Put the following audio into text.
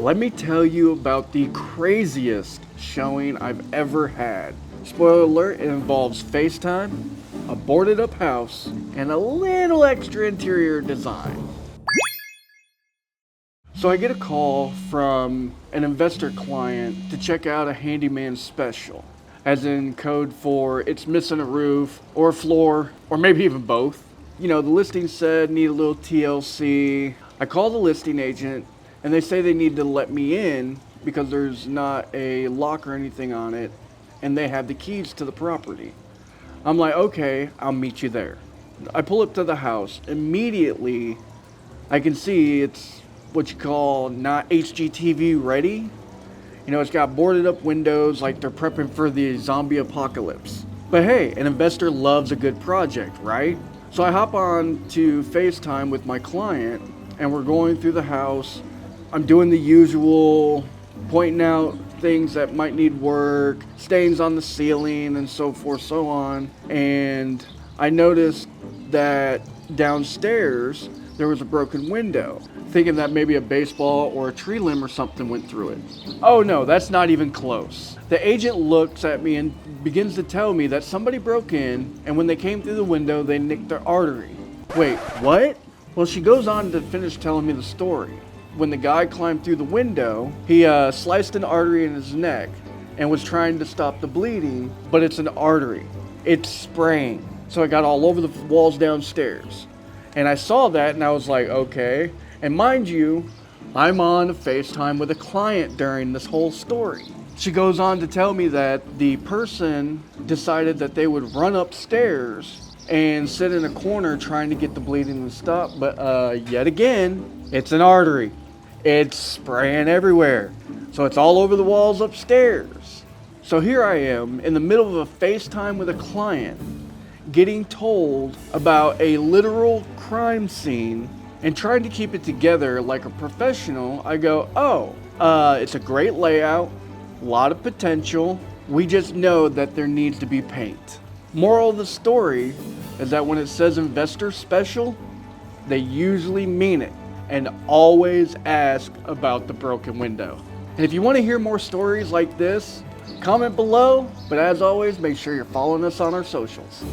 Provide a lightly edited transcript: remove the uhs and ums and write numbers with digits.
Let me tell you about the craziest showing I've ever had. Spoiler alert, it involves FaceTime, a boarded up house, and a little extra interior design. So I get a call from an investor client to check out a handyman special, as in code for it's missing a roof or a floor, or maybe even both. You know, the listing said need a little TLC. I call the listing agent and they say they need to let me in because there's not a lock or anything on it and they have the keys to the property. I'm like, okay, I'll meet you there. I pull up to the house. Immediately, I can see it's what you call not HGTV ready. You know, it's got boarded up windows like they're prepping for the zombie apocalypse. But hey, an investor loves a good project, right? So I hop on to FaceTime with my client and we're going through the house. I'm doing the usual, pointing out things that might need work, stains on the ceiling and so forth, so on. And I noticed that downstairs there was a broken window, thinking that maybe a baseball or a tree limb or something went through it. Oh no, that's not even close. The agent looks at me and begins to tell me that somebody broke in and when they came through the window, they nicked their artery. Wait, what? Well, she goes on to finish telling me the story. When the guy climbed through the window, he sliced an artery in his neck and was trying to stop the bleeding, but it's an artery. It's spraying. So it got all over the walls downstairs. And I saw that and I was like, okay. And mind you, I'm on a FaceTime with a client during this whole story. She goes on to tell me that the person decided that they would run upstairs and sit in a corner trying to get the bleeding to stop. But yet again, it's an artery. It's spraying everywhere. So it's all over the walls upstairs. So here I am in the middle of a FaceTime with a client, getting told about a literal crime scene and trying to keep it together like a professional. I go, oh, it's a great layout, a lot of potential. We just know that there needs to be paint. Moral of the story is that when it says investor special, they usually mean it and always ask about the broken window. And if you want to hear more stories like this, comment below. But as always, make sure you're following us on our socials.